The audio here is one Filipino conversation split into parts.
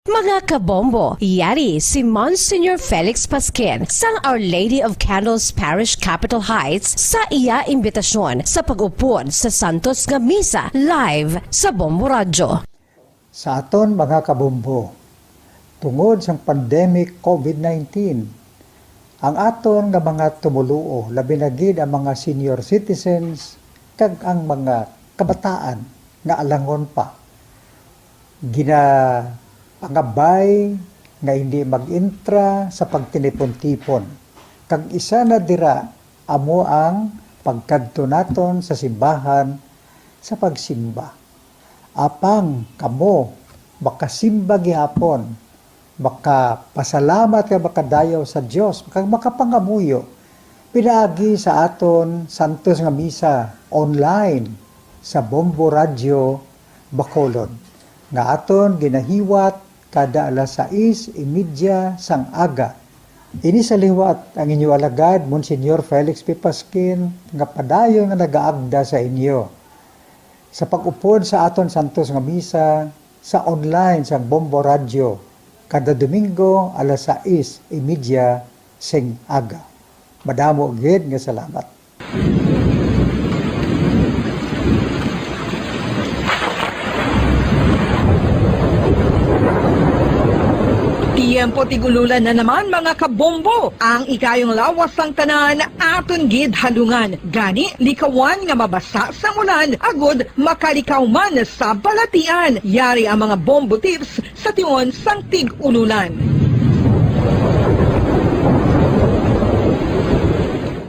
Mga kabombo, yari si Monsignor Felix Pasquin sang Our Lady of Candles Parish Capitol Heights sa iya imbitasyon sa pag-upod sa Santos nga Misa live sa Bombo Radyo. Sa aton mga kabombo, tungod sa pandemic COVID-19, ang aton nga mga tumuluo, labi na gid ang mga senior citizens kag ang mga kabataan nga alangon pa, pangabay nga hindi mag-intra sa pagtinipon-tipon. Kag isa na dira amo ang pagkadto naton sa simbahan sa pagsimba. Apang kamo makasimba gihapon, makapasalamat ka makadayaw sa Dios, makapangamuyo pinaagi sa aton Santos nga Misa online sa Bombo Radyo Bacolod nga aton ginahiwat kada alas 6:30 sang aga. Ini sa liwat ang inyo alagad, Monsignor Felix P. Pasquin, nga padayon nga nagaagda sa inyo. Sa pag-upod sa aton Santos nga Misa, sa online sa Bombo Radio, kada Domingo alas 6:30 sing aga. Madamo gid nga salamat. Tiempo tigululan na naman mga kabombo. Ang ikayong lawas sang tanan aton gid halungan. Gani likawan nga mabasa sa ulan agud makalikaw man sa balatian. Yari ang mga bombo tips sa tion sang tig-ululan.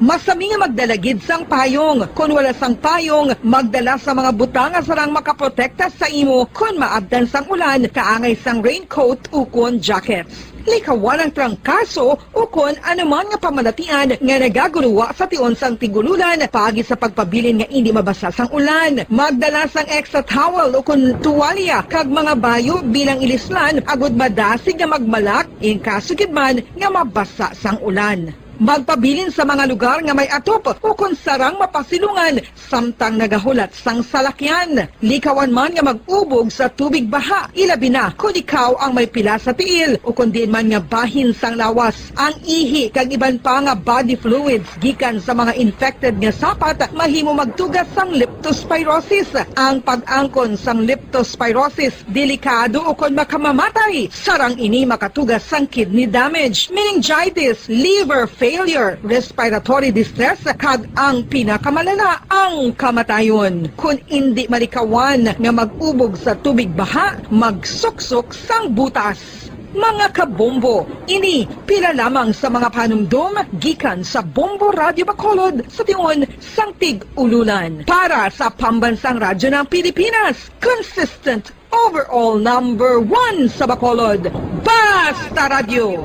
Masami nga magdalagid sang payong. Kung wala sang payong, magdala sa mga butang nga sarang makaprotekta sa imo kung maabdan sang ulan, kaangay sang raincoat ukon jackets. Likawan ang trangkaso ukon anuman nga pamalatian nga nagaguluwa sa tion sang tigululan pagi sa pagpabilin nga hindi mabasa sang ulan. Magdala sang extra towel ukon tuwalya kag mga bayo bilang ilislan agud madasig nga magmalak in kaso gid man nga mabasa sang ulan. Magpabilin sa mga lugar nga may atop o kung sarang mapasilungan samtang nagahulat sang salakyan. Likawan man nga mag-ubog sa tubig baha, ilabi na kung ikaw ang may pila sa tiil o kung din man nga bahin sang lawas. Ang ihi kag iban pa nga body fluids gikan sa mga infected nga sapat mahimo magtugas sang leptospirosis. Ang pag-angkon sang leptospirosis delikado o kung makamamatay. Sarang ini makatugas sang kidney damage, meningitis, liver failure, respiratory distress, kag ang pinakamalala, ang kamatayon. Kung hindi malikawan nga mag-ubog sa tubig baha, magsuksok sang butas. Mga kabombo, ini pila lamang sa mga panumdum gikan sa Bombo Radio Bacolod sa tion sang tig-ululan. Para sa pambansang radyo ng Pilipinas, consistent overall number 1 sa Bacolod, Basta Radio,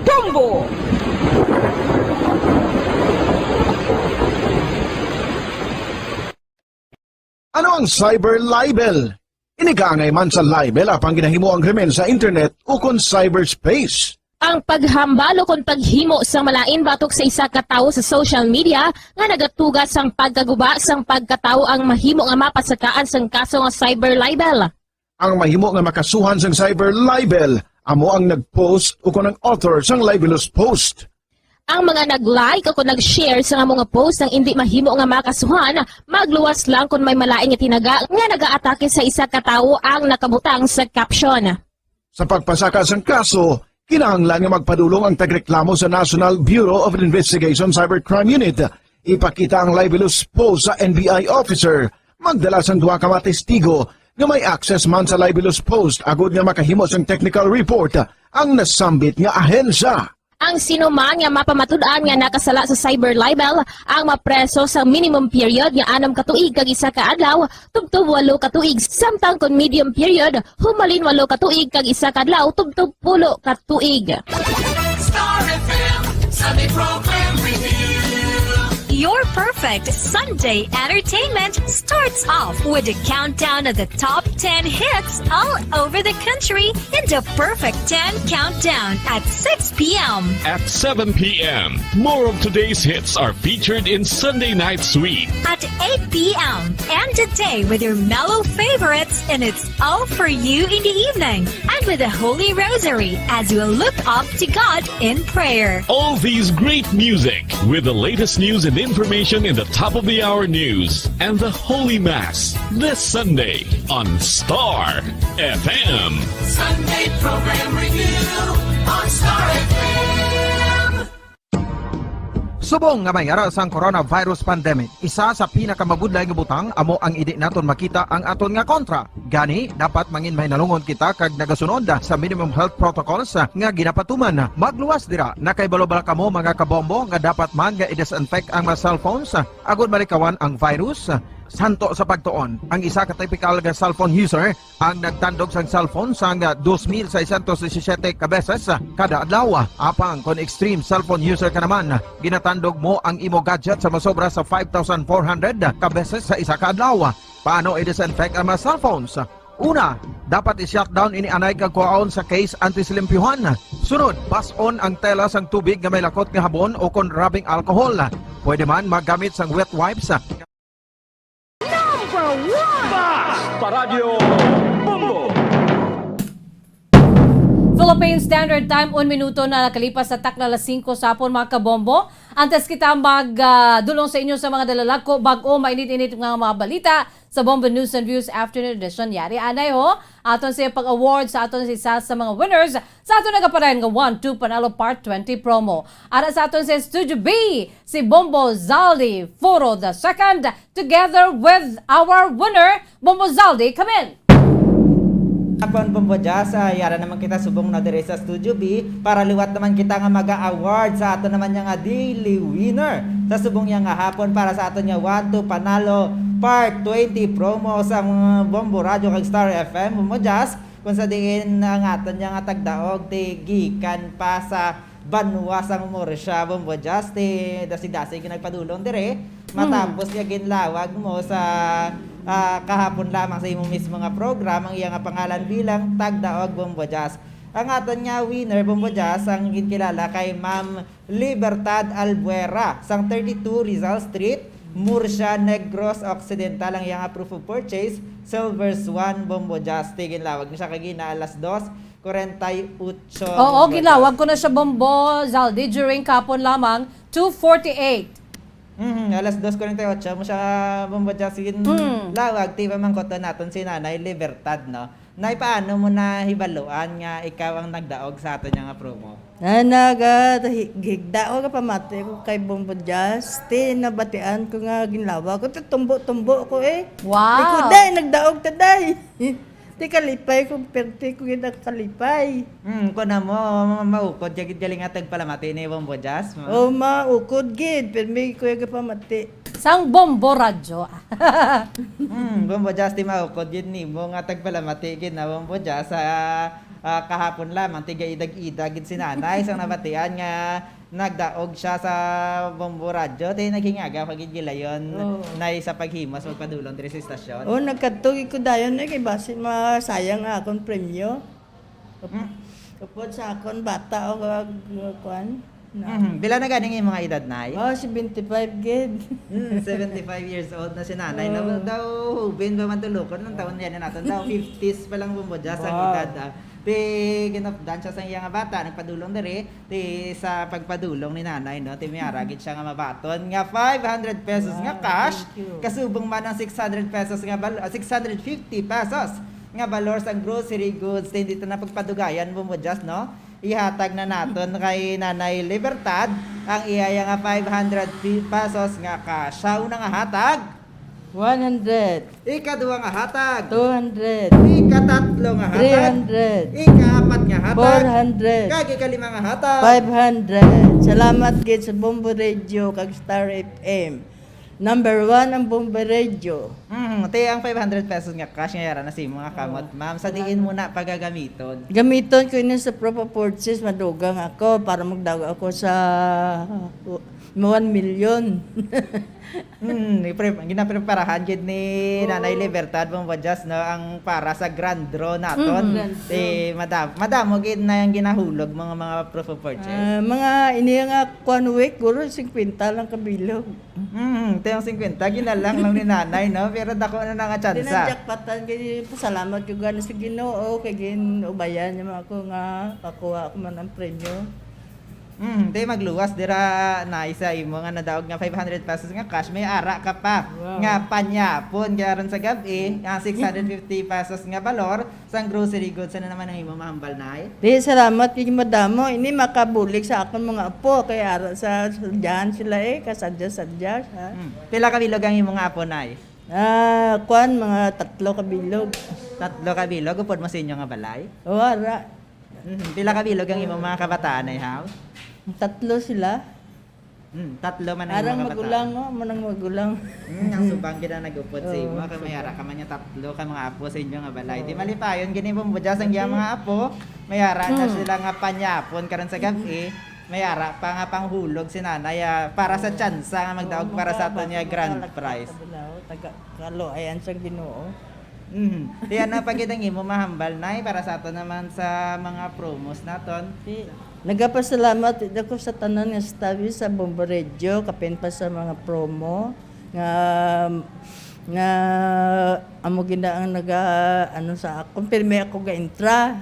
Bombo! Ano ang cyber libel? Inigangay man sa libel apang ginahimo ang krimen sa internet o kon cyberspace. Ang paghambal o kung paghimo sa malain batok sa isa ka tawo sa social media nga nagatugas sang pagkaguba sang pagkatawo ang mahimo nga mapasakaan sang kaso nga cyber libel. Ang mahimo nga makasuhan sang cyber libel amo ang nag-post o kon ang author sang libelous post. Ang mga nag-like o kung nag-share sa mga post ng hindi mahimo nga makasuhan, magluwas lang kung may malain nga tinaga nga nag-aatake sa isa ka tawo ang nakabutang sa caption. Sa pagpasaka sang kaso, kinahanglan nga magpadulong ang tagreklamo sa National Bureau of Investigation Cybercrime Unit. Ipakita ang libelous post sa NBI officer, magdala sang duha ka mga testigo nga may access man sa libelous post agud nga makahimo sang technical report ang nasambit nga ahensya. Ang sinuman nga mapamatud-an nga nakasala sa cyber libel ang mapreso sa minimum period nga 6 ka tuig kag 1 ka adlaw tubtob 8 ka tuig, samtang kon medium period humalin 8 ka tuig kag 1 ka adlaw tubtob 10 ka tuig. Star FM, Sunday program review. Your perfect perfect Sunday entertainment starts off with a countdown of the top 10 hits all over the country in the Perfect 10 Countdown at 6 p.m. At 7 p.m., more of today's hits are featured in Sunday Night Sweet. At 8 p.m. End the day with your mellow favorites and it's all for you in the evening. And with the Holy Rosary as you look up to God in prayer. All these great music with the latest news and information in the top of the hour news and the Holy Mass this Sunday on Star FM. Sunday program review on Star FM. Subong nga may aras ang coronavirus pandemic. Isa sa pinakamabudlay nga butang amo ang idi naton makita ang aton nga kontra. Gani dapat mangin may nalungon kita kag nagasunod sa minimum health protocols nga ginapatuman. Magluwas dira na kay balobal kamo mga kabombo nga dapat man nga i-disinfect ang mga cellphones agud malikawan ang virus. Santo sa pagtuon, ang isa ka typical nga cellphone user ang nagtandog sang cellphone sang 2,617 ka beses kada adlaw. Apang kon extreme cellphone user ka naman, ginatandog mo ang imo gadget sa masobra sa 5,400 ka beses sa isa ka adlaw. Paano i-disinfect ang mga cellphones? Una, dapat i-shutdown ini anay kag kuhaon sa case anti-slimpyuhan. Sunod, pass-on ang tela sang tubig nga may lakot nga habon o kon rubbing alcohol. Pwede man magamit sang wet wipes. Paradyo Bombo! Philippine Standard Time, 1 minuto na nakalipas sa takla alas 5 sa hapon mga kabombo. Antes kita magdulong sa inyo sa mga dalalako bago mainit-init mga balita sa Bombo News and Views Afternoon Edition. Yari anay ho, aton siya pag-award sa aton si sa mga winners sa aton nagaparayan nga 1-2 Panalo Part 20 promo. Ara sa aton si Studio B, si Bombo, Zaldy, Forro the second, together with our winner, Bombo Zaldy. Come in! Hapon Bombo Jazz, yara naman kita subong na dire sa Studio B para liwat naman kita nga mag-award sa ato naman nga daily winner sa subong nga hapon para sa ato nga 1-2 Panalo Part 20 promo sa Bombo Radio kag Star FM Bombo Jazz kung sa diin ang aton nga tagdaog gikan pa sa Banwasang Morsya Bombo Jazz dasi-dasi nagpadulong dire matapos nga ginlawag mo sa kahapon lamang sa imong mismo nga program ang iyang pangalan bilang Tagdaog Bombo Jazz. Ang aton nga winner Bombo Jazz ang ginkilala kay Ma'am Libertad Albuera sang 32 Rizal Street, Murcia, Negros Occidental ang iyang proof of purchase Silver Swan Bombo Jazz. Ginlawag ni siya kay gina alas 2:48. Oo, ginawag ko na siya Bombo Zaldy during kapon lamang 2:48. Alas 2:48 mo siya Bombo Jazz lawag tiba man ko to naton si Nanay Libertad no. Nay paano mo na hibaluan nga ikaw ang nagdaog sa aton nga promo? Gigdao ka pamati ko kay Bombo Jazz. Nabatian ko nga ginlawa ko tumbo ko eh. Wow. Di ko day nagdaog taday. Di kalipay ko perti ko kalipay. Ko na mo maukod jagid galing atag palamati ni Bombo Jazz. O maukod gid permi ko ga pamati. Sang Bombo Radyo. Bombo Jazz di maukod gid ni mo nga atag palamati gid na Bombo Jazz sa kahapon lamang tiga idag-idag gid si Nanay sang nabatian nga nagdaog siya sa Bombo Radio tay naghingaga pag gilayon na sa paghimos magpadulong diri sa istasyon. Nagkatugi ko dayon kay basin masayang akong premyo. Kapod sa akon bata o kuan. Bila na ganing yung mga edad nay? 75 gid. 75 years old na si Nanay. Daw hubin ba man tulokon ng taon yan natin daw 50s pa lang Bombo Jazz ang edad. Ginapdan siya sa iyang bata, nagpadulong diri sa pagpadulong ni Nanay no. Miyaragid siya nga mabaton nga 500 pesos nga cash kasubong man ang 600 pesos nga 650 pesos nga balor sang grocery goods dito na pagpadugayan Bombo Jazz no. Ihatag na naton kay Nanay Libertad ang iyaya nga 500 pesos nga cash. Sa unang hatag 100. Ikaduwa nga hatag 200. Ikatatlo nga hatag 300. Ikaapat nga hatag 400. kag ikalima nga hatag 500. Salamat gid sa Bombo Radio kag Star FM. Number 1 ang Bombo Radio. Te ang 500 pesos nga cash nga yara na si mga kamot, ma'am. Sa diin mo na pagagamiton. Gamiton ko ini sa purposes, madugang ako para magdago ako sa 1 million. Ginapreparahan gid ni Nanay Libertad Bombo Just no ang para sa grand draw naton. Madamo gid na yung ginahulog mga proof of purchase. Mga ini nga 1 week, guro 50 lang kabilog. Te yung 50 ginalang lang ni Nanay no, pero dako na nga tsansa. Tinajakpatan kay pasalamat ko gani sa Ginoo kay ginubayan niya ako nga kakuha ako man ang premyo. Te magluwas dira na isa imo nga nadaog nga 500 pesos nga cash may ara ka pa. Nga panyapon garon sa gabi nga 650 pesos nga balor sang grocery goods na naman ang imo mahambal nay. Di salamat kay madamo ini makabulik sa akon mga apo kay ara sa diyan sila kasadya-sadya ha. Pila ka bilog ang imo nga apo nay? Kwan mga 3 kabilog. 3 ka bilog upod mo sa inyo nga balay? O ara. Pila ka bilog ang imo mga kabataan ay how? 3 sila. 3 man ang Arang mga magulang kabataan. manang magulang. Ang subang gina nagupod sa imo kay mayara ka man nya 3 ka mga apo sa inyo nga balay. Di malipayon gini Bombo Just ang iyang mga apo. Mayara na sila nga panyapon karon sa gabi. Mayara pa nga panghulog si nanay para sa tsansa nga magdaog para sa aton niya grand prize. Taga kalo ayan sa Ginoo. Di ana pagitang imo mahambal nay para sa aton naman sa mga promos naton. Nagapasalamat ako sa tanan nga staff sa Bombo Radio, kapin pa sa mga promo nga amo gina ang sa akon pirmi ako ga intra.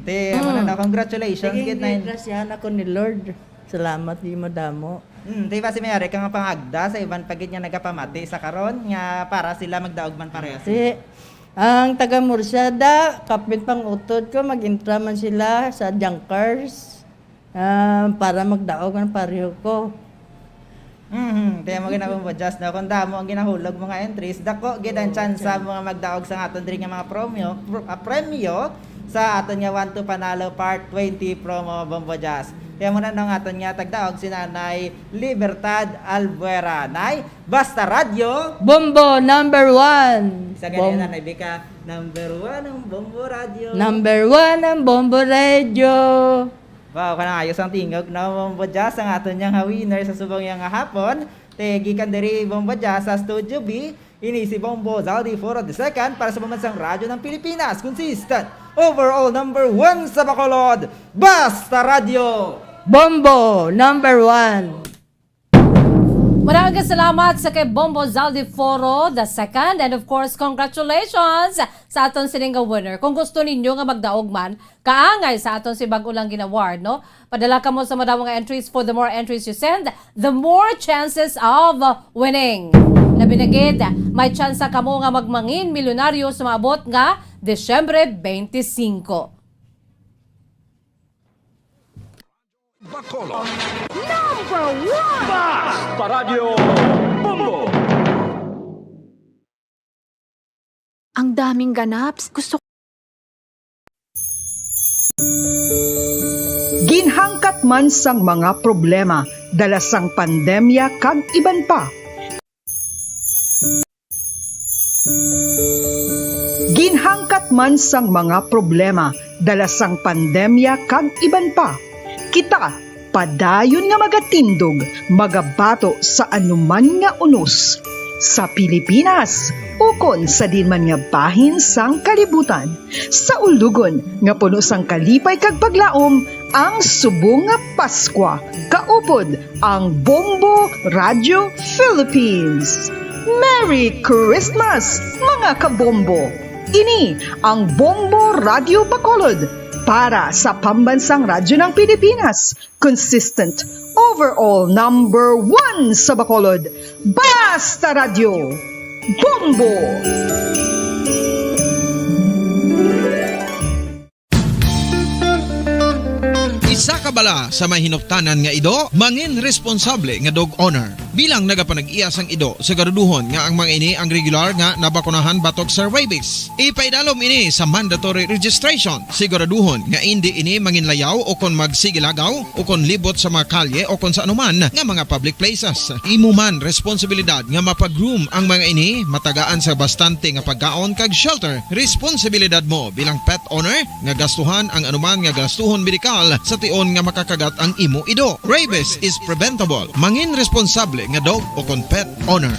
Te mo na congratulations gid na. Grasyahan ako ni Lord. Salamat di madamo. Te ba si mayari ka nga pangagda sa iban pagit nga nagapamati sa karon nga para sila magdaog man parehas. Ang taga Mursada, kapit pang utod ko, mag-intra man sila sa Junkers para magdaog ng pareho ko. Kaya mo ginabong just na kung damo ang ginahulog mga entries, dako gid ang chance sa mga magdaog sa aton diri nga mga premyo sa aton nga 1 to Panalo Part 20 promo Bombo Just. Kaya muna nang aton nga tagdaog si Nanay Libertad Albuera. Nay, basta radyo Bombo number 1. Isa ganyan na Bika, number 1 ang Bombo Radio. Number 1 ang Bombo Radio. Wow, kanang ayos ang tingog na Bombo Just ang aton nga winner sa subong yang hapon. Gikan diri Bombo Just sa Studio B. Ini si Bombo Zaldy Forro II para sa pambansang radyo ng Pilipinas. Consistent overall number 1 sa Bacolod. Basta Radio Bombo number 1. Maraming salamat sa kay Bombo Zaldy Forro II, and of course, congratulations sa aton sininga winner. Kung gusto ninyo nga magdaog man, kaangay sa aton si bag-ulang ginaward, no? Padala ka mo sa madamong nga entries. For the more entries you send, the more chances of winning. Labinagid, may chance ka mo nga magmangin milyonaryo sa maabot nga Desyembre 25. Bacolod. Number 1! Basta Radio Bombo! Ang daming ganaps. Gusto Ginhangkat man sang mga problema, dala sang pandemya kag iban pa. Ginhangkat man sang mga problema, dala sang pandemya kag iban pa. Kita, padayon nga magatindog, magabato sa anuman nga unos. Sa Pilipinas, ukon sa dinman nga bahin sang kalibutan. Sa ulugon, nga puno sang kalipay kag paglaom, ang subong nga Paskwa. Kaupod, ang Bombo Radio Philippines. Merry Christmas, mga kabombo! Ini ang Bombo Radio Bacolod, para sa pambansang radyo ng Pilipinas. Consistent overall number 1 sa Bacolod. Basta Radio Bombo! Isa ka bala sa mahinuptanan nga ido, mangin responsable nga dog owner. Bilang nagapanag-iya sang ido, siguraduhon nga ang mga ini ang regular nga nabakunahan batok sa rabies. Ipaidalom ini sa mandatory registration. Siguraduhon nga hindi ini manginlayaw o kon magsigilagaw o kon libot sa mga kalye o kon sa anuman nga mga public places. Imo man responsibilidad nga mapag-groom ang mga ini, matagaan sa bastante nga pagkaon kag shelter. Responsibilidad mo bilang pet owner nga gastuhan ang anuman nga gastuhon medikal sa tion nga makakagat ang imo ido. Rabies is preventable. Mangin responsable nga dog o kon pet owner.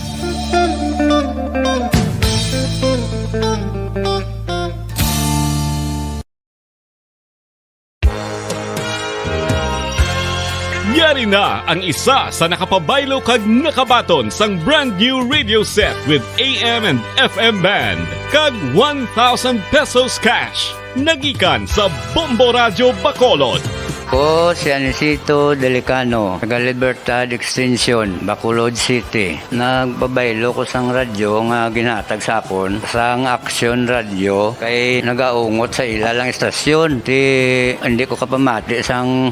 Yari na ang isa sa nakapabaylo kag nakabaton sang brand new radio set with AM and FM band kag 1,000 pesos cash. Nagikan sa Bombo Radio Bacolod. Ko si Anisito Delicano, taga Libertad Extension, Bacolod City. Nagbabaylo ko sang radyo nga ginatag sapon sang Action Radio kay nagaungot sa ilalang estasyon. Hindi ko kapamati sang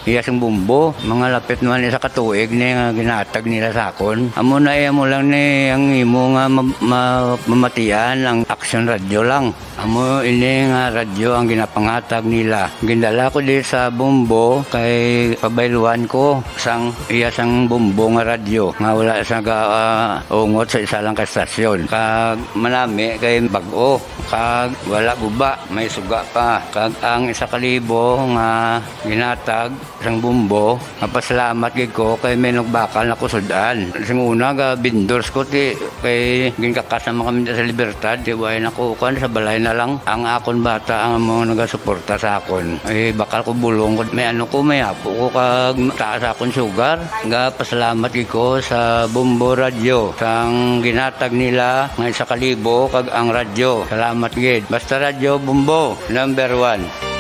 iyasang Bombo, mga lapit naman sa katuig ni nga ginatag nila sakon. Amo na mo lang ni ang imo nga mamatian ang Action Radio lang. Amo ini nga radyo ang ginapangatag nila. Gindala ko di sa Bombo kay pabayluan ko sang iyasang Bombo nga radyo nga wala sa ungot sa isa lang ka estasyon. Kag manami kay bag-o, kag wala guba, may suga pa. Kag ang 1,000 nga ginatag sang Bombo, mapasalamat gid ko kay may nagbakal na kusudan. Sing una ga vendors ko ti kay ginkakasama kami sa Libertad, di way nako kan sa balay na lang ang akon bata ang mga nagasuporta sa akon. Ay bakal ko bulong ko may ano ko may apo ko kag taas akon sugar. Ga pasalamat gid ko sa Bombo Radio sang ginatag nila nga 1,000 kag ang radyo. Salamat gid. Basta Radio Bombo number 1.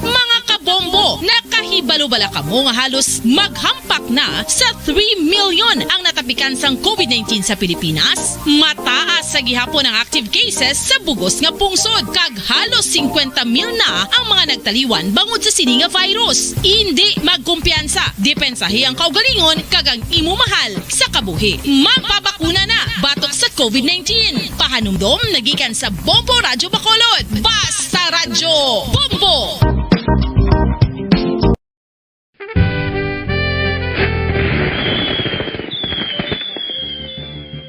Mga kabombo, nakahibalo-bala ka mo nga halos maghampak na sa 3 million ang natapikan sang COVID-19 sa Pilipinas. Mataas sa gihapon ang active cases sa bugos nga pungsod kag halos 50 mil na ang mga nagtaliwan bangod sa sini nga virus. Hindi magkumpiyansa, depensahi ang kaugalingon kag ang imo mahal sa kabuhi. Magpabakuna na batok sa COVID-19. Pahanumdom nagikan sa Bombo Radio Bacolod. Basta Radyo Bombo!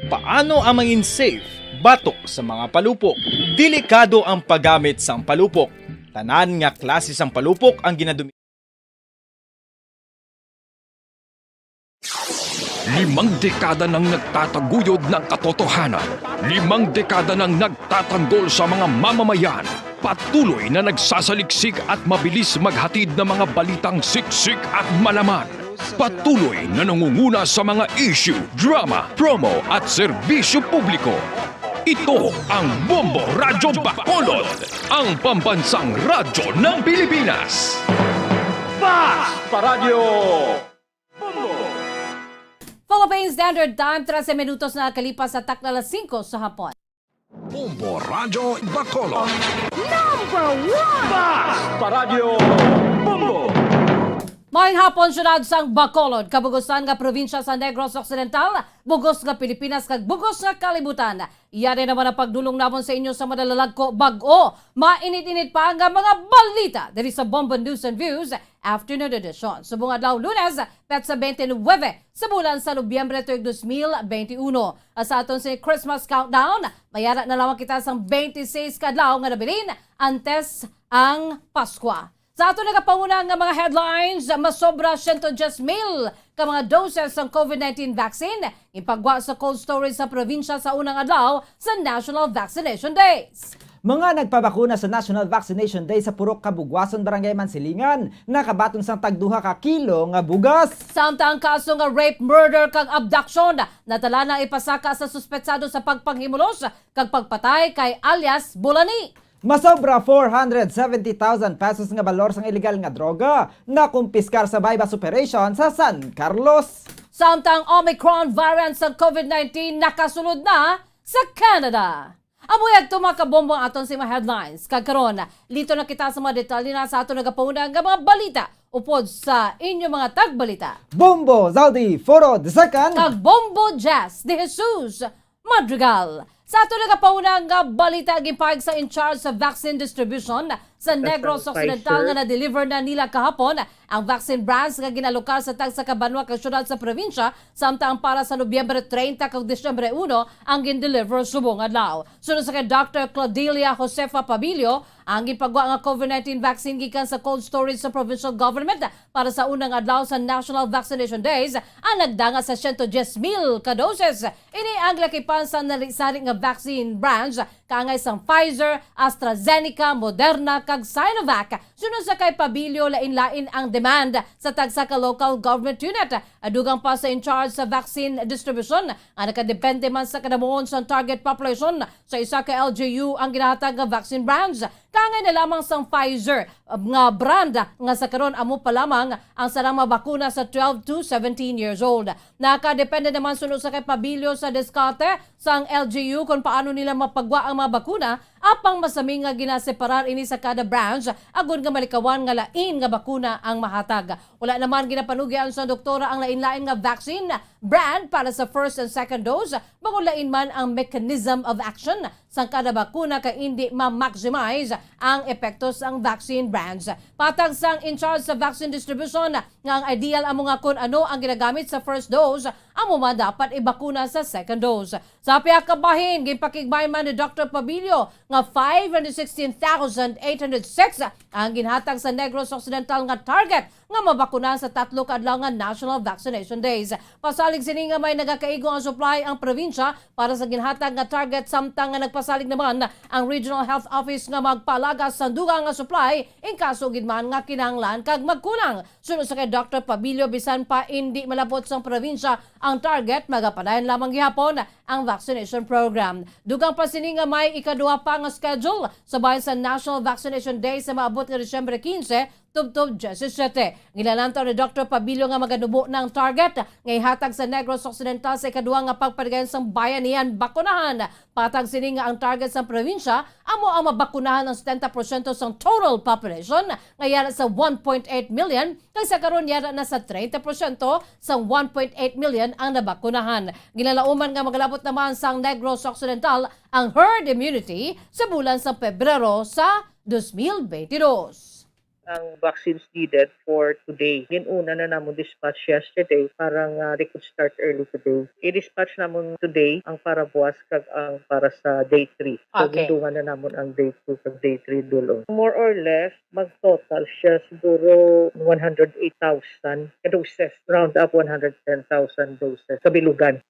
Paano ang mangin safe batok sa mga palupok? Delikado ang paggamit sang palupok. Tanan nga klase sang palupok ang ginadumi. 5 dekada nang nagtataguyod ng katotohanan. 5 dekada nang nagtatanggol sa mga mamamayan. Patuloy na nagsasaliksik at mabilis maghatid ng mga balitang siksik at malaman. Patuloy na nangunguna sa mga issue, drama, promo at serbisyo publiko. Ito ang Bombo Radio Bacolod, ang pambansang radyo ng Pilipinas. Basta Radio Bombo! Philippine Standard Time, 13 minutos na kalipas sa takna alas 5 sa hapon. Bombo Radio Bacolod. Number 1! Basta Radio Bombo! Mayang hapon syudad sang Bacolod, kabugusan nga probinsya sa Negros Occidental, bugos nga Pilipinas kag bugos nga kalibutan. Iyari naman ang pagdulong namon sa inyo sa madalalagko bag-o. Mainit-init pa nga mga balita diri sa Bombo News and Views Afternoon Edition. Subong adlaw Lunes, petsa 29 sa bulan sa Nobyembre 2021. Sa aton sa Christmas countdown, mayara na lamang kita sang 26 kadlaw nga nabilin antes ang Paskwa. Sa ato nagapanguna nga mga headlines, masobra 110,000 ka mga doses ng COVID-19 vaccine ipagwa sa cold storage sa probinsya sa unang adlaw sa National Vaccination Days. Mga nagpabakuna sa National Vaccination Day sa Purok Kabugwason, Barangay Mansilingan, nakabatong sang tagduha ka kilo nga bugas. Samtang kaso nga rape, murder kag abduction natala na ipasaka sa suspetsado sa pagpanghimulos kag pagpatay kay alias Bulani. Masobra 470,000 pesos nga balor sang illegal nga droga na kumpiskar sa bypass operation sa San Carlos. Samtang Omicron variant sa COVID-19 nakasulod na sa Canada. Abuyag tumakabombo ang aton sa mga headlines. Kagkaroon, lito na kita sa mga detalye na sa aton nagapauna nga mga balita upod sa inyo mga tagbalita. Bombo, Zaldy, Forro, the second. Kag Bombo, Dejesus, Madrigal. Sa ato nagapauna nga balita gipahig sa in charge sa vaccine distribution sa Negros Occidental nga na-deliver na nila kahapon ang vaccine brands nga ginalokal sa tag sa Kabanwa kag syudad sa probinsya samtang para sa Nobyembre 30 kag Disyembre 1 ang gin-deliver subong adlaw. Sunod sa kay Dr. Claudelia Josefa Pabilio, ang gipagwa nga COVID-19 vaccine gikan sa cold storage sa provincial government para sa unang adlaw sa National Vaccination Days ang nagdanga sa 110,000 ka doses. Ini ang lakipan sa narisari nga vaccine brands kaangay sang Pfizer, AstraZeneca, Moderna kag Sinovac. Sunod sa kay Pabilio, lain-lain ang demand sa tagsa ka local government unit. Adugang pa sa in charge sa vaccine distribution ang nakadepende man sa kadamuon sa target population sa isa ka LGU ang ginahatag nga vaccine brands. Kangay na lamang sang Pfizer nga brand nga sa karon amo pa lamang ang sarang mabakuna sa 12 to 17 years old. Nakadepende naman sunod sa kay Pabilio sa diskarte sang LGU kung paano nila mapagwa ang mga bakuna apang masami nga ginaseparar ini sa kada branch agon nga malikawan nga lain nga bakuna ang mahatag. Wala naman ginapanugyan sa doktora ang lain-lain nga vaccine brand para sa first and second dose bago lain man ang mechanism of action sa kada bakuna kay hindi ma-maximize ang epekto sang vaccine brands. Patag sang in charge sa vaccine distribution nga ang ideal amo nga kung ano ang ginagamit sa first dose amo man dapat ibakuna sa second dose. Sa piya ka bahin gipakigmay man ni Dr. Pabilio nga 516,806 ang ginhatag sa Negros Occidental nga target nga mabakuna sa 3 ka adlaw nga National Vaccination Days. Pasalig sini nga may nagakaigo ang supply ang probinsya para sa ginhatag nga target samtang nga nagpasalig naman ang Regional Health Office nga magpalagas sa dugang nga supply in kaso gid man nga kinahanglan kag magkulang. Sunod sa kay Dr. Pabilio, bisan pa hindi malabot sa probinsya ang target, magapadayon lamang gihapon ang vaccination program. Dugang pa sini nga may ikaduha pa nga schedule sa bahin sa National Vaccination Day sa maabot nga Disyembre 15 tubtob 17. Gilalantaw ni Dr. Pabilio nga maganubo ng target nga ihatag sa Negros Occidental sa ikaduha nga pagpadayon sang bayanihan bakunahan. Patag sini nga ang target sa probinsya amo ang mabakunahan ng 70% sa total population nga yara sa 1.8 million kay sa karon yara na sa 30% sa 1.8 million ang nabakunahan. Ginalauman nga magalabot naman sang Negros Occidental ang herd immunity sa bulan sa Pebrero sa 2022. Ang vaccines needed for today. Ginuna na namon dispatch yesterday parang they could start early today. I-dispatch namon today ang para buwas kag ang para sa day 3. So gindungan na namon ang day 2 kag day 3 dulo. More or less mag-total siya siguro 108,000 doses. Round up 110,000 doses sa bilugan.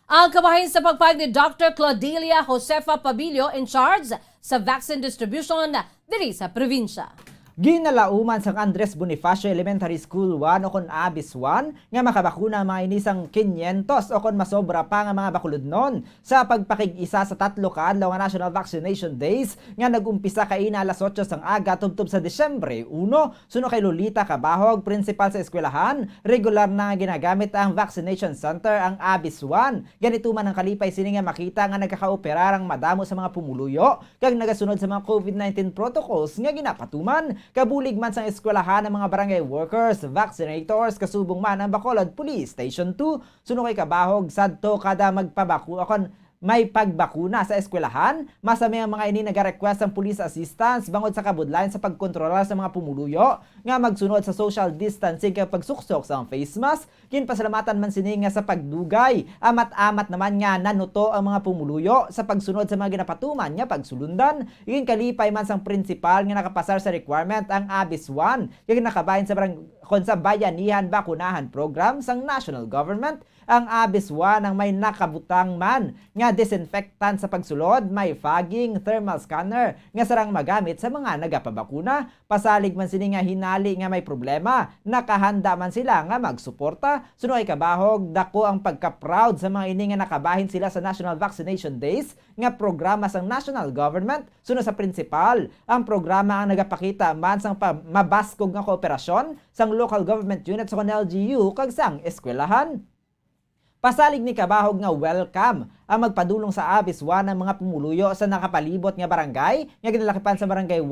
Ang kabahin sa pagpahayag ni Dr. Claudelia Josefa Pabilio in charge sa vaccine distribution diri sa probinsya. Ginalauman sa Andres Bonifacio Elementary School 1 o kon Abis 1 nga makabakuna mga inisang 500 o kon masobra pa nga mga bakuludnon sa pagpakig-isa sa 3 ka adlaw nga National Vaccination Days nga nag-umpisa kaina alas 8 sang aga tubtob sa Disyembre 1. Suno kay Lolita Cabahog, principal sa eskwelahan, regular na ginagamit ang vaccination center ang Abis 1. Ganito man ang kalipay sini nga makita nga nagkakaoperar ang madamo sa mga pumuluyo kag nagasunod sa mga COVID-19 protocols nga ginapatuman. Kabulig man sa eskwelahan ng mga barangay workers, vaccinators, kasubong man ang Bacolod Police Station 2. Suno kay Kabahog, sadto kada magpabaku akon may pagbakuna sa eskwelahan. Masami ang mga ini nag-request ng police assistance bangod sa kabudlayan sa pagkontrolar sa mga pumuluyo nga magsunod sa social distancing kay pagsuksok sa face mask. Kinpasalamatan man sini nga sa pagdugay. Amat-amat naman nga nanuto ang mga pumuluyo sa pagsunod sa mga ginapatuman nga pagsulundan. Igin kalipay man sang principal nga nakapasar sa requirement ang Abis 1 kay nakabahin sa kon sa bayanihan bakunahan program sang national government. Ang Abis 1 ang may nakabutang man nga disinfectant sa pagsulod, may fogging, thermal scanner nga sarang magamit sa mga nagapabakuna. Pasalig man sini nga hinali nga may problema, nakahanda man sila nga magsuporta. Suno ay Kabahog, dako ang pagka-proud sa mga ini nga nakabahin sila sa National Vaccination Days nga programa sang national government. Suno sa principal, ang programa ang nagapakita man sang mabaskog nga kooperasyon sang local government unit sa LGU kag sang eskwelahan. Pasalig ni kabahog nga welcome ang magpadulong sa abiswan ng mga pumuluyo sa nakapalibot nga barangay nga ginalakipan sa barangay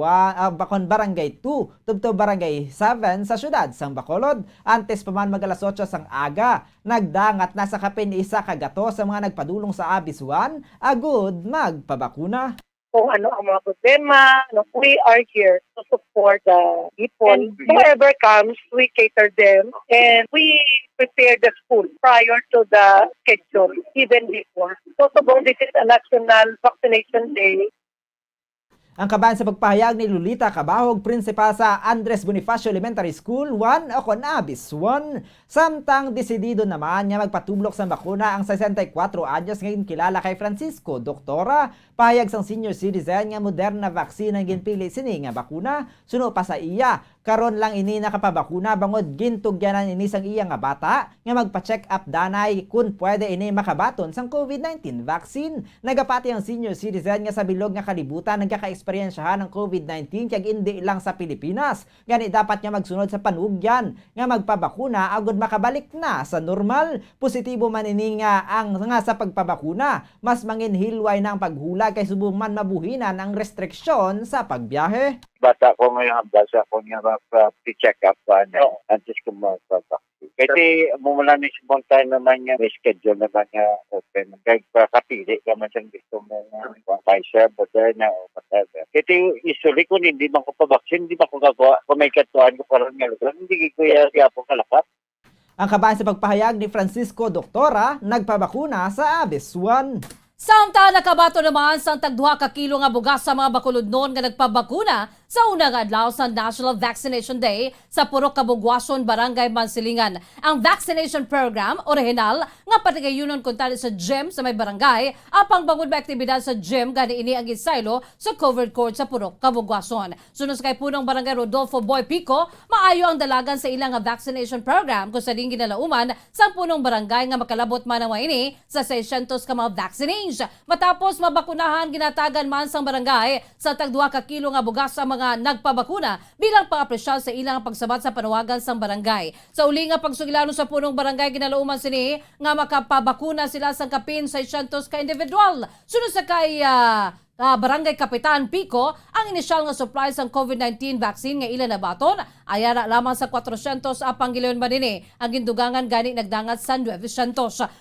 Bakon Barangay 2 tubto Barangay 7 sa syudad sang Bacolod. Antes pa man mag-alas 8 sang aga, nagdangat na sa kapin isa kagato sa mga nagpadulong sa abiswan agud magpabakuna. Kung ano ang mga problema, we are here to support the people. And whoever comes, we cater them. And we prepare the school prior to the schedule, even before. So, this is a national vaccination day. Ang kaban sa pagpahayag ni Lolita Cabahog, principal sa Andres Bonifacio Elementary School 1 o Abis 1. Samtang desidido naman niya magpatublok sa bakuna ang 64 anyos ngayon kilala kay Francisco Doktora. Pahayag sang senior citizen nga Moderna vaccine ang ginpili sini nga bakuna. Suno pa sa iya, karon lang ini nakapabakuna bangod gintugyanan ini sang iya nga bata nga magpa-check up danay kung pwede ini makabaton sang COVID-19 vaccine. Nagapati ang senior citizen nga sa bilog nga kalibutan nagkaka-eksperyensyahan ng COVID-19 kag hindi lang sa Pilipinas. Gani dapat niya magsunod sa panugyan nga magpabakuna agud makabalik na sa normal. Positibo man ini nga ang nga sa pagpabakuna, mas manginhilway na ang paghula kay subong man mabuhinan ang restriksyon sa pagbiyahe. Bata ko ngayon, basa ko nga mag-check up antes ko mag-vaccine. Kasi mumula ni small time naman nga, may schedule naman nga open. Kaya kapili ka man siyang gusto mo nga Pfizer, Moderna, o whatever. Kasi usually kung hindi man ko pa-vaccine, hindi man ko gagawa. Kung may katuan ko parang nga lugar, hindi ko kaya po kalapat. Ang kabahan sa pagpahayag ni Francisco Doktora, nagpabakuna sa Abis 1. Samtang nakabato naman sa tagduha ka kilo nga bugas sa mga bakuludnon nga nagpabakuna sa unang adlaw sa National Vaccination Day sa Purok Kabugwason, Barangay Mansilingan. Ang vaccination program, original, nga patigayunon kuntali sa gym sa may barangay, apang bangod ba aktibidad sa gym gani ini ang gisaylo sa covered court sa Purok Kabugwason. Sunod sa kay punong barangay Rodolfo Boy Pico, maayo ang dalagan sa ilang vaccination program kung sa ding ginalauman sa punong barangay nga makalabot man ang ini sa 600 ka mga vaccinations. Matapos mabakunahan ginatagan man sang barangay sa tagduha ka kilo nga bugas sa mga nagpabakuna bilang pang-apresyal sa ilang pagsabat sa panawagan sang barangay. Sa uli nga pagsugilano sa punong barangay ginalauman sini nga makapabakuna sila sang kapin 600 ka individual. Sunod sa kay Barangay Kapitan Pico, ang inisyal nga supply sang COVID-19 vaccine nga ilan na baton, ayara lamang sa 400 apang gilayon manini. Ang gindugangan gani nagdangat sa 900.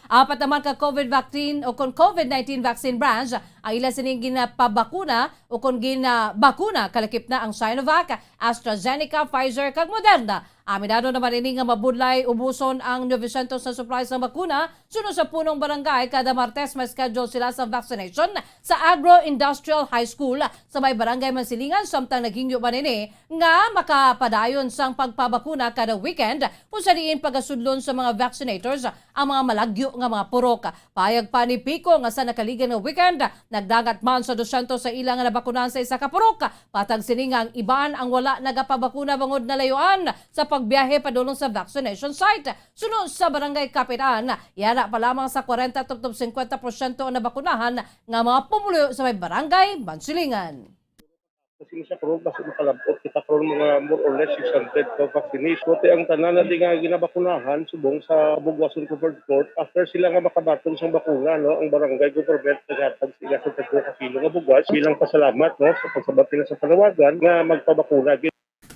Apat naman ka COVID vaccine o kung COVID-19 vaccine branch, ang ilan sining ginapabakuna o kung ginabakuna, kalakip na ang Sinovac, AstraZeneca, Pfizer, kag Moderna. Aminado naman ini nga mabudlay ubuson ang 900 na supply sa bakuna. Sunod sa punong barangay, kada Martes may schedule sila sa vaccination sa Agro-Industrial High School sa may Barangay Mansilingan. Samtang naghingyo man ini nga makapadayon sang pagpabakuna kada weekend kung sa diin pagasudlon sa mga vaccinators ang mga malagyo nga mga purok. Payag pa ni Pico nga sa nakaligan nga weekend, nagdagat man sa 200 sa ilang nga nabakunan sa isa ka purok. Patag sini nga ang iban ang wala nagapabakuna bangod na layuan sa pagbiyahe padulong sa vaccination site. Sunod sa Barangay Kapitan, yara pa lamang sa 40-50% ang nabakunahan nga mga pumuluyo sa may Barangay Mansilingan. Kasi sa karon kasi makalabot kita karon mga more or less 600 ka vaccination. Kote ang tanan na di nga ginabakunahan subong sa Bugwason Covered Court after sila nga makabaton sa bakuna, no, ang barangay government nagatag sila sa 3 kilo nga bugwas bilang pasalamat, no, sa pagsabat nila sa panawagan nga magpabakuna.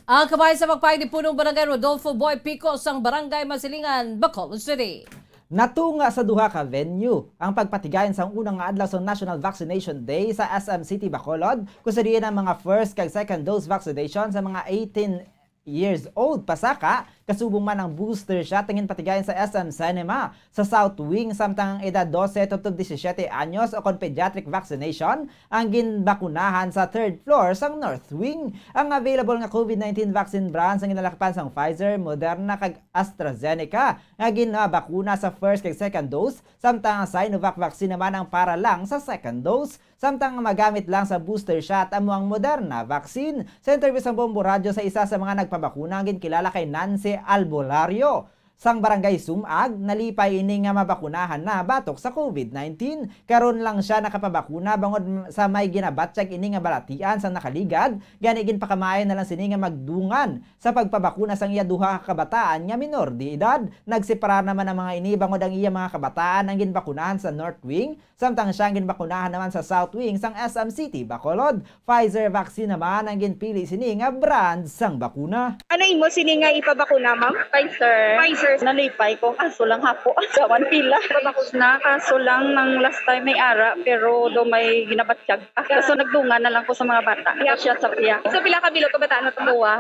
Ang kabahay sa pagpahid ni punong barangay Rodolfo Boy Pico sang Barangay Mansilingan, Bacolod City. Natunga sa duha ka venue ang pagpatigayon sa unang nga adlaw sa National Vaccination Day sa SM City Bacolod, kung sa diin ang mga first kag second dose vaccination sa mga 18 years old pasaka, kasubong man ang booster shot tingin patigayon sa SM Cinema sa South Wing, samtang ang edad 12 to 17 anyos o kon pediatric vaccination ang ginbakunahan sa third floor sang North Wing. Ang available nga COVID-19 vaccine brands ang ginalakpan sang Pfizer, Moderna kag AstraZeneca nga ginabakuna sa first kag second dose, samtang ang Sinovac vaccine naman ang para lang sa second dose, samtang magamit lang sa booster shot amo ang Moderna vaccine. Sa interview sa Bombo Radio sa isa sa mga nagpabakuna ang ginkilala kay Nancy Albolario, sang barangay Sumag, nalipay ini nga mabakunahan na batok sa COVID-19. Karon lang siya nakapabakuna bangod sa may ginabatsyag ini nga balatian sa nakaligad, gani gin pakamayon na lang sini nga magdungan sa pagpabakuna sang iya duha ka kabataan nga minor di edad. Nagseparar naman ang mga ini bangod ang iya mga kabataan ang ginbakunahan sa North Wing, samtang siyang ginbakunahan naman sa South Wing sang SM City, Bacolod. Pfizer vaccine naman ang ginpili sini nga brand sang bakuna. Ano imo sini nga ipabakuna, ma'am? Pfizer. Nalipay ko, kaso lang hapo. Sa pila. Pabakos na, kaso lang ng last time may ara, pero do may ginabatsyag. Kaso nagdungan na lang ko sa mga bata. Siya sa piya. Sa pila kabilo kabataan na tumuwa.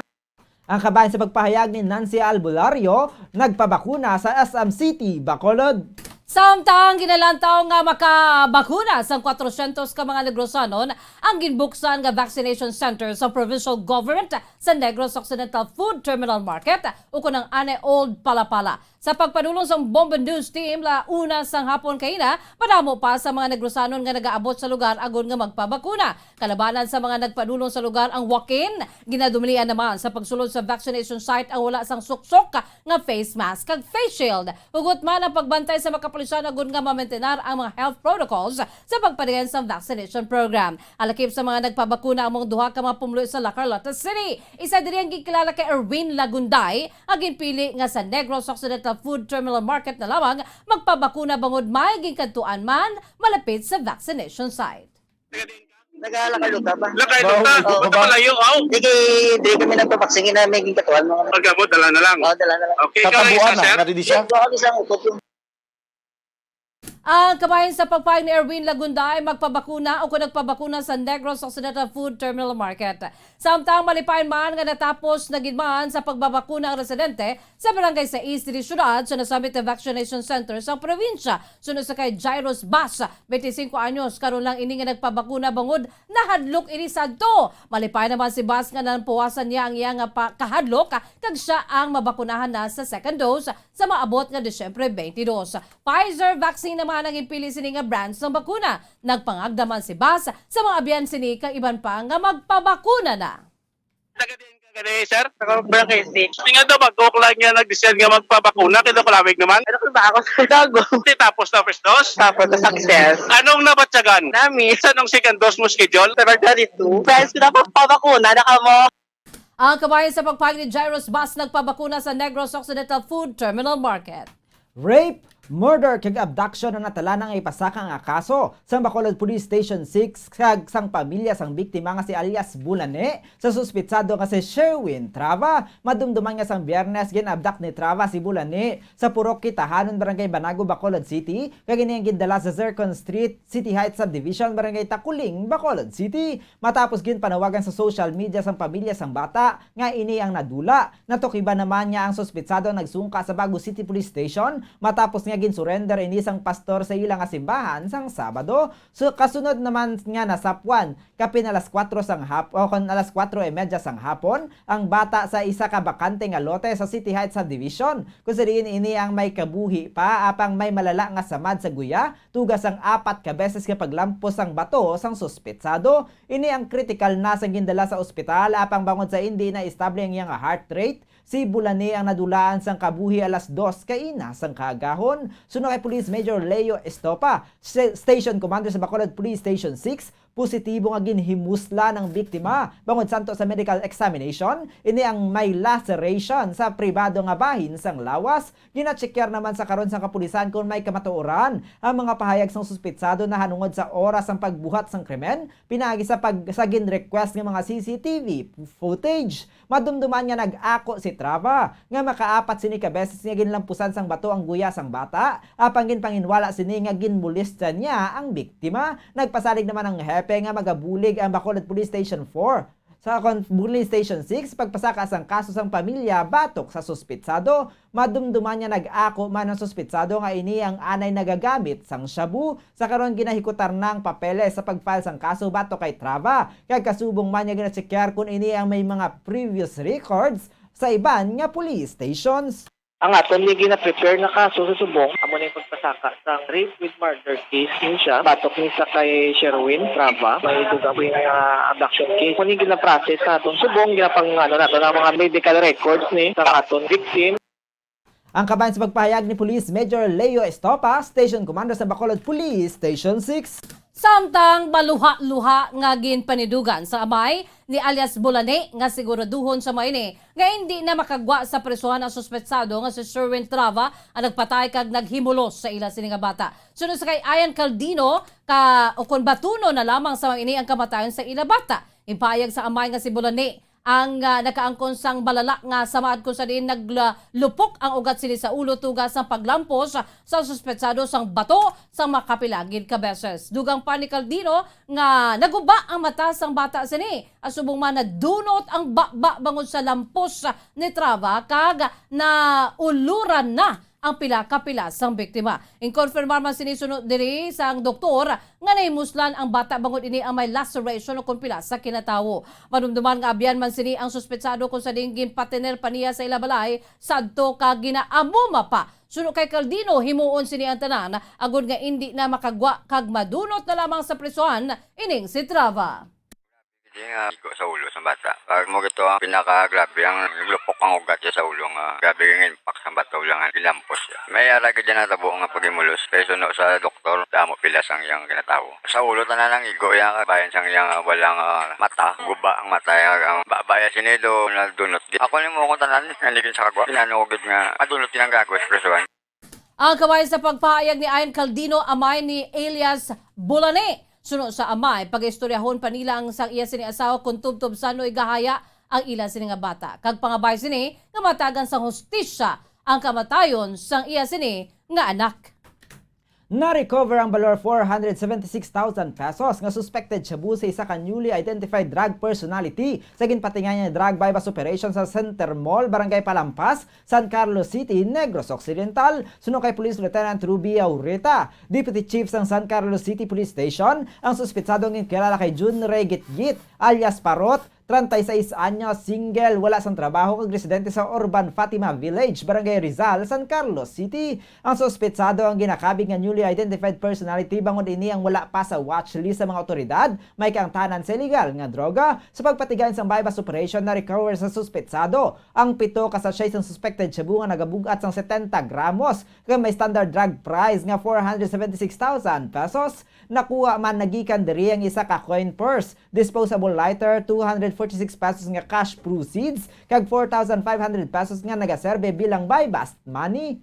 Ang kabayan sa pagpahayag ni Nancy Albulario, nagpabakuna sa SM City, Bacolod. Samtang ginalantaw nga makabakuna sa 400 ka mga Negrosanon ang ginbuksan nga vaccination center sa provincial government sa Negros Occidental Food Terminal Market o kunang ane Old Palapala. Sa pagpanulong sa Bombo News Team, una sang hapon kaina, padamo pa sa mga Negrosanon nga nagaabot sa lugar agon nga magpabakuna. Kalabanan sa mga nagpanulong sa lugar ang walk-in, ginadumilian naman sa pagsulod sa vaccination site ang wala sang suksok nga face mask kag face shield. Hugot man ang pagbantay sa makapulisan agon nga mamaintenar ang mga health protocols sa pagpadayon sa vaccination program. Alakip sa mga nagpabakuna ang mga duha ka mga pumulo sa La Carlota City. Isa diri ang gikilala kay Erwin Lagunday, ang ginpili nga sa Negros Occidental Food Terminal Market na lamang magpabakuna bangod may ginkantuan man malapit sa vaccination site. Nag-alakaluta ba? Lakaluta? Ba't malayo? Hindi kami nagpapaksingin na may ginkantuan. Pagkabot, dala na lang. Oo, dala na lang. Okay, ikaw na isa, sir? Naridi siya? Oo, isang ukot yung. Ang kabayan sa pagpahayag ni Erwin Lagunday magpabakuna o kung nagpabakuna sa Negros Occidental Food Terminal Market. Samtang malipayan man nga natapos na gidman sa pagbabakuna ang residente sa barangay sa East City Syudad sa nasabit na vaccination center sa probinsya. Sunod sa kay Jairus Bas, 25 anyos, karon lang ini nga nagpabakuna bangod nahadlok ini sadto. Malipayan naman si Bas nga nanpuwasan niya ang iyang kahadlok kag siya ang mabakunahan na sa second dose sa maabot nga Disyembre 22. Pfizer vaccine naman ang ipili sini nga brands ng bakuna. Nagpangagdaman si Bas sa mga abyan sini kang iban pa nga magpabakuna na. Gani, sir? Barangay State. Tingnan daw, mag-uklang nga nag-decide nga magpabakuna. Kaya palamig naman. Ano ko ba ako sa dago? Tapos na first dose? Tapos na success. Anong nabatsagan? Nami. Anong second dose mo schedule? February 2. Friends ko na pagpabakuna na ka mo. Ang kabayan sa pagpahayag ni Jairus Bas nagpabakuna sa Negros Occidental Food Terminal Market. Rape, murder kag abduction ang natala ng ipasaka nga kaso sa Bacolod Police Station 6 kag sang pamilya sang biktima nga si alias Bulane sa suspitsado nga si Sherwin Trava. Madumduman nga sang Biyernes gin-abduct ni Trava si Bulane sa Purok Kitahanon, Barangay Banago, Bacolod City, kag ini ang gindala sa Zircon Street, City Heights Subdivision, Barangay Takuling, Bacolod City. Matapos ginpanawagan sa social media sang pamilya sang bata nga ini ang nadula. Natukiban naman niya ang suspitsado nagsungka sa Bago City Police Station matapos nga gin-surrender ini sang pastor sa ilang simbahan sang Sabado. So kasunod naman nga nasapwan kapin alas 4 sang hapon o kon alas 4:30 sang hapon ang bata sa isa ka bakante nga lote sa City Heights Subdivision. Kung sariin ini ang may kabuhi pa apang may malala nga samad sa guya, tugas ang 4 ka beses nga paglampos sang bato sang suspitsado. Ini ang critical na sang gindala sa ospital apang bangod sa hindi na estable ang iyang heart rate. Si Bulane ang nadulaan sang kabuhi alas 2 kaina sang kaagahon. Sunod kay Police Major Leo Estopa, Station Commander sa Bacolod Police Station 6, positibo nga ginhimusla ng biktima bangod santo sa medical examination. Ini ang may laceration sa pribado nga bahin sang lawas. Gina-checker naman sa karon sang kapulisan kung may kamatuoran ang mga pahayag sang suspitsado na hanungod sa oras sang pagbuhat sang krimen pinagi sa gin-request ng mga CCTV footage. Madumduman nga nag-ako si Trava nga makaapat sini ka beses nga ginlampusan sang bato ang guya sang bata apang ginpanginwala sini nga ginmolesta niya ang biktima. Nagpasalig naman ang hepe nga magabulig ang Bacolod Police Station 4 sa Police Station 6 pagpasaka sang kaso sang pamilya batok sa suspitsado. Madumduman niya nag-ako man ang suspitsado nga ini ang anay nagagamit sang shabu. Sa karon ginahikutar ng papeles sa pagfile sang kaso batok kay Trava. Kag kasubong man niya gina-checkar kung ini ang may mga previous records sa iban nga police stations. Ang aton ni gina-prepare na kaso sa subong, amo na yung pagpasaka sa rape with murder case yun siya. Batok ni sa kay Sherwin Trava, may duga po yung abduction case. Kung yung gina-process sa aton subong, ginapang nato na mga medical records ni sa aton victim. Ang kabayan sa pagpahayag ni Police Major Leo Estopa, Station Commander sa Bacolod Police Station 6. Samtang maluha-luha nga ginpanidugan sa amay ni alias Bulane nga siguraduhon sa maini nga hindi na makagwa sa presuhan ang suspetsado nga si Sherwin Trava ang nagpatay kag naghimulos sa ila sini nga bata. Sunod sa kay Ayan Caldino o kun batuno na lamang sa ini ang kamatayon sa ila bata. Impayag sa amay nga si Bulane ang nakaangkon sang balala nga samaad ko sa din naglupok ang ugat sini sa ulo tugas ang paglampos sa suspetsado sang bato sa makapilagid ka beses. Dugang pa ni Caldino nga naguba ang mata sang bata sini asubong man nadunot ang bakba bangod sa lampos ni Trava kag na uluran na ang pila-kapila sang biktima. Inkonfirmar man sinisunod diri sang doktor nga nahimuslan ang bata bangod ini ang may laceration o pila sa kinatawo. Manumduman nga abyan man sini ang suspetsado kung sa dinggin patener paniya sa ilabalay sadto ka ginaamuma pa. Suno kay Caldino himuon sini ang tanan agud nga hindi na makagwa kag madunot na lamang sa prisuhan ining si Trava. Hindi nga igo sa ulo sa bata. Pag mo ito ang pinaka-grabe, ang lupok ang ugat niya sa ulo nga. Grabe yung impact sa bata ulang ilampos siya. May araga dyan natabo nga pagimulos. Pero no, sa doktor, damo pilas ang iyang kinatawo. Sa ulo tanan ng igo, yung bayan sang iyang walang mata. Guba ang mata, ang babaya sinido, nadunot. Ako ni mo kung tanan, nandigin sa kagwa. Pinanugid nga, madunot yun ang gagawin sa presuhan. Ang kamay sa pagpahayag ni Ayan Caldino, amay ni alias Bulane. Suno sa amay, pag-istoryahon pa nila ang sang iya sini asawa kung tubtob sano igahaya ang ila sini nga bata. Kag pangabay sini, nga matagan sa hustisya ang kamatayon sang iya sini nga anak. Na-recover ang balor 476,000 pesos nga suspected shabu sa isa ka newly identified drug personality sa ginpatingan niya drug bypass operation sa Center Mall, Barangay Palampas, San Carlos City, Negros Occidental. Suno kay Police Lieutenant Ruby Aurita, Deputy Chief ng San Carlos City Police Station, ang suspetsadong kilala kay Jun Ray Gitgit alias Parot, 36 anyos, single, wala sang trabaho kag residente sa Urban Fatima Village, Barangay Rizal, San Carlos City. Ang suspetsado ang ginakabig nga newly identified personality bangod ini ang wala pa sa watchlist sa mga otoridad, may kaangtanan sa illegal nga droga. Sa pagpatigayon sang bypass operation na recover sa suspetsado ang 7 ka sachet sang suspected shabu nga nagabugat sang 70 gramos kag may standard drug price nga 476,000 pesos. Nakuha man nagikan diri ang isa ka coin purse, disposable lighter, 246 pesos nga cash proceeds, kag 4,500 pesos nga nagaserbe bilang bypass money.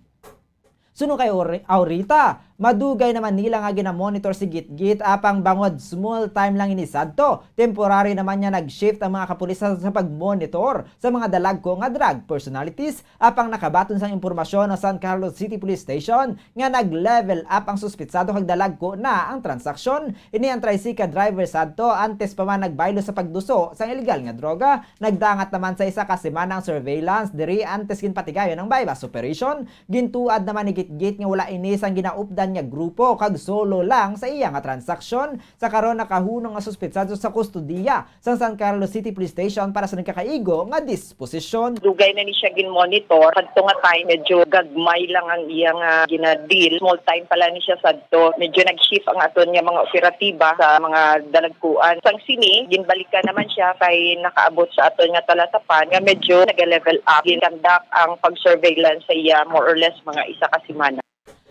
Suno kay Aurita, madugay naman nila nga ginamonitor si Gitgit apang bangod small time lang inisadto. Temporary naman niya nag-shift ang mga kapulisan sa pag-monitor sa mga dalagko nga drug personalities apang nakabaton sang impormasyon ng San Carlos City Police Station nga nag-level up ang suspitsado kag dalagko na ang transaksyon. Ini ang tricycle driver sadto antes pa man nagbaylo sa pagduso sa illegal nga droga. Nagdangat naman sa isa ka semana ang surveillance diri antes ginpatigayon ang bypass operation. Gintuad naman ni Gitgit nga wala inis ang ginaupdan niya grupo kag solo lang sa iya nga transaksyon. Sa karon nakahunong nga suspetsado sa kustodiya sa San Carlos City Police Station para sa nagkakaigo nga disposisyon. Dugay na ni siya gin-monitor. Kadto nga time, medyo gagmay lang ang iya nga gina-deal. Small time pala ni siya sadto. Medyo nag-shift ang aton nga mga operatiba sa mga dalagkuan. Sang sini, ginbalikan naman siya kay nakaabot sa aton nga talatapan nga medyo nag-level up. Ginkandak ang pag-surveillance sa iya more or less mga isa ka semana.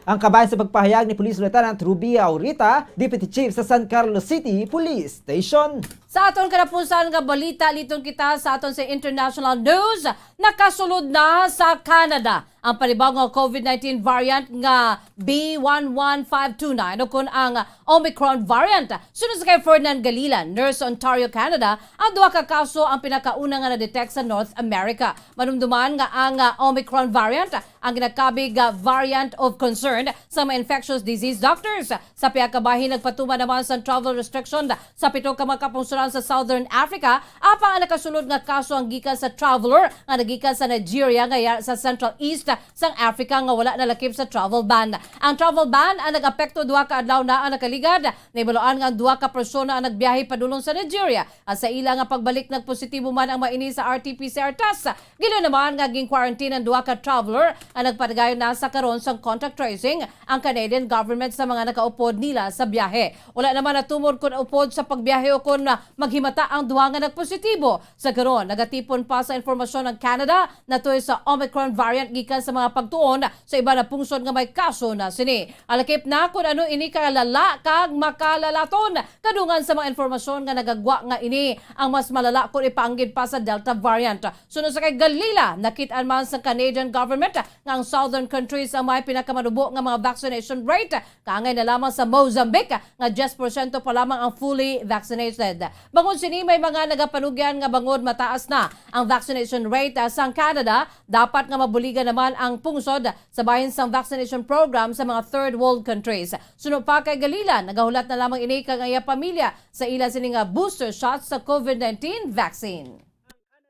Ang kabayan sa pagpahayag ni Police Lieutenant Ruby Aurita, Deputy Chief sa San Carlos City Police Station. Sa aton kanapusan nga balita, litong kita sa aton sa international news, nakasulod na sa Canada ang panibagong COVID-19 variant nga B11529 o kun ang Omicron variant. Sunod sa kay Ferdinand Galilan, nurse sa Ontario, Canada, ang duha ka kaso ang pinakauna nga na-detect sa North America. Manumduman nga ang Omicron variant ang ginakabig variant of concern sa mga infectious disease doctors. Sa piyakabahin, nagpatuma naman sa travel restriction sa 7 ka mga kapungsuran sa Southern Africa. Apa ang nakasulod nga kaso ang gikan sa traveler nga nagikan sa Nigeria nga sa Central East sang Africa nga wala nalakip sa travel ban. Ang travel ban ang nag-apekto duha ka adlaw na ang nakaligad. Naibaluan nga duha ka persona ang nagbiyahe padulong sa Nigeria. At sa ila nga pagbalik nagpositibo man ang maini sa RT-PCR test. Gilo naman nga ging-quarantine ang duha ka traveler ang nagpatigayon na sa karon sang contact tracing ang Canadian government sa mga nakaupod nila sa biyahe. Wala naman natumod kun upod sa pagbiyahe o kun maghimata ang duha nga nagpositibo. Sa karon, nagatipon pa sa informasyon ng Canada na tuoy sa Omicron variant gikan sa mga pagtuon sa iba na pungsod nga may kaso na sini. Alakip na kung ano ini kalala kag makalalaton. Kadungan sa mga informasyon nga nagagwa nga ini ang mas malala kung ipaanggid pa sa Delta variant. Sunod sa kay Galila, nakitaan man sa Canadian government nga ang southern countries ang may pinakamanubo nga mga vaccination rate. Kaangay na lamang sa Mozambique nga 10% pa lamang ang fully vaccinated. Bangod sini may mga nagapanugyan nga bangod mataas na ang vaccination rate sa Canada, dapat nga mabuligan naman ang pungsod sa bahin sang vaccination program sa mga third world countries. Sunod pa kay Galila, nagahulat na lamang ini kang iya pamilya sa ila sini nga booster shots sa COVID-19 vaccine.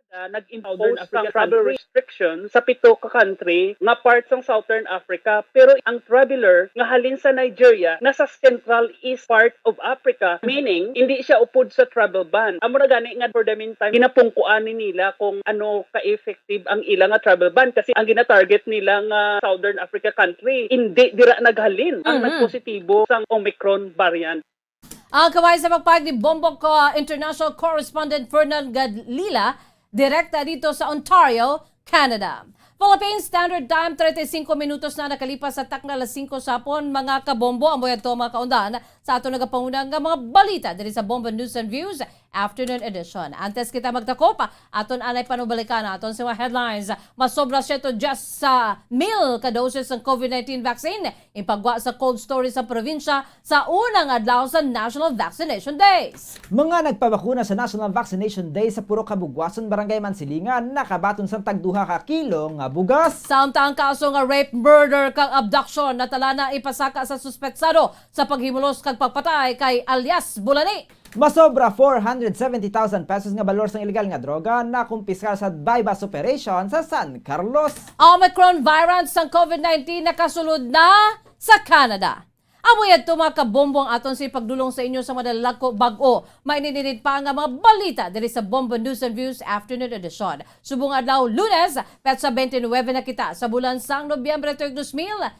Nag-impose ng travel restrictions sa 7 ka country nga parts ng Southern Africa, pero ang traveler nga halin sa Nigeria nasa Central East part of Africa, meaning hindi siya upod sa travel ban. Amo na gani nga for the meantime ginapungkuan nila kung ano ka-effective ang ilang nga travel ban kasi ang gina-target nila nga Southern Africa country hindi dira naghalin ang nagpositibo sang Omicron variant. Ang kamay sa pagpayag ni Bombo International Correspondent Fernand Gadlila direkta dito sa Ontario, Canada. Philippine Standard Time, 35 minutos na nakalipas sa takna alas 5 sapon. Mga kabombo, ang boyan to mga kaundan sa ato nagapangunang mga balita dito sa Bombo News and Views Afternoon Edition. Antes kita magtakop, aton anay panubalikan aton sa mga headlines. Masobra siya to just sa 1,000 ka-doses ng COVID-19 vaccine impagwa sa cold storage sa probinsya sa unang adlaw sa National Vaccination Days. Mga nagpabakuna sa National Vaccination Day sa Puro Kabugwason, Barangay Mansilingan, nakabaton sa tagduha ka kilo nga bugas. Samtang kaso nga rape, murder kag abduction natala na ipasaka sa suspetsado sa paghimulos kag pagpatay kay alias Bulani. Masobra 470,000 pesos nga balor sa illegal nga droga na kumpiskal sa bypass operation sa San Carlos. Omicron variant sa COVID-19 nakasulod na sa Canada. Amoy at mga kabombo ang aton si pagdulong sa inyo sa madalako bag-o. Maininit pa nga mga balita diri sa Bombo News and Views Afternoon Edition. Subong adlaw Lunes, petsa 29 na kita sa bulan sang Nobyembre 2021.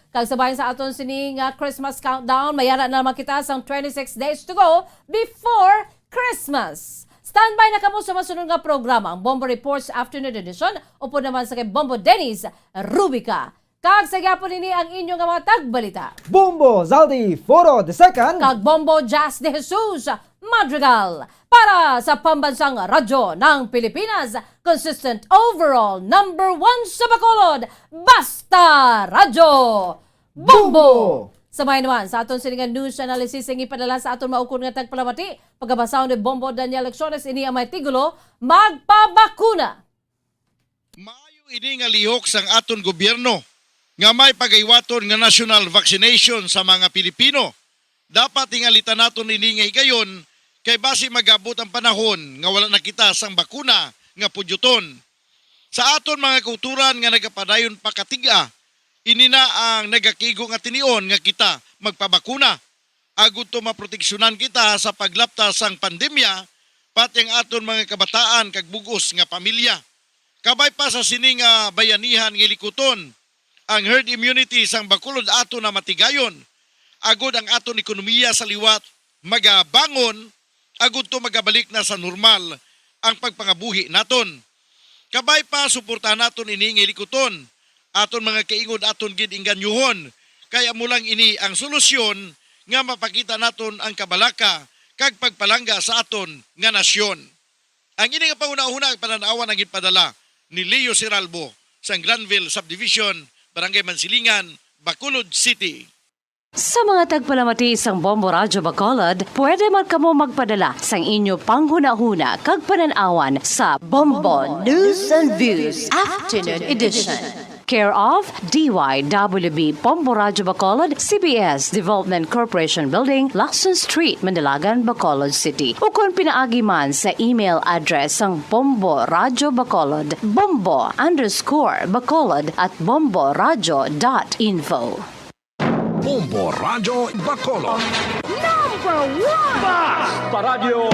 Kagsabayan sa aton sining Christmas countdown, mayara na naman kita sang 26 days to go before Christmas. Standby na kamo sa masunod nga programa, ang Bombo Reports Afternoon Edition, upo naman sa kay Bombo Dennis Rubica. Kag sa gyapon ini ang inyong mga tagbalita. Bombo Zaldy Forro II kag Bombo Dejesus Madrigal para sa pambansang radyo ng Pilipinas, consistent overall number 1 sa Bacolod, basta radyo Bombo. Sabay naman sa aton siningan news analysis ang ipadala sa aton maukon nga tagpalamati pagkabasaw ni Bombo Daniel Lecciones ini ang may tigulo magpabakuna. Maayo ini nga lihok sang aton gobyerno nga may pagaywaton nga national vaccination sa mga Pilipino. Dapat ingalitan naton ini nga higayon kay basi magabot ang panahon nga wala na kita sang bakuna nga pudyuton. Sa aton mga kulturan nga nagapadayon pakatiga, ini na ang nagakigo nga tinion nga kita magpabakuna. Agud to maproteksyonan kita sa paglaptas sang pandemya, pati ang aton mga kabataan kag bugos nga pamilya. Kabay pa sa sining bayanihan nga likuton, ang herd immunity sang Bacolod ato na matigayon. Agud ang aton ekonomiya sa liwat magabangon, agud to magabalik na sa normal ang pagpangabuhi naton. Kabay pa suportahan naton ini nga likuton. Aton mga kaingod aton gid inganyuhon. Kaya mulang ini ang solusyon nga mapakita naton ang kabalaka kag pagpalangga sa aton nga nasyon. Ang ini nga panguna-una ang pananawan ang gipadala ni Leo Siralbo sa Granville Subdivision, Barangay Mansilingan, Bacolod City. Sa mga tagpalamati isang Bombo Radyo Bacolod, pwede man kamo magpadala sang inyo panghuna-huna kag pananawan sa Bombo News and Views Afternoon Edition. Care of DYWB Bombo Radyo Bacolod, CBS Development Corporation Building, Lacson Street, Mandilagan, Bacolod City. O kung pinaagi man sa email address ang Bombo Radyo Bacolod, bombo_bacolod@bomboradyo.info. Bombo Radyo Bacolod. Number 1! Basta Radio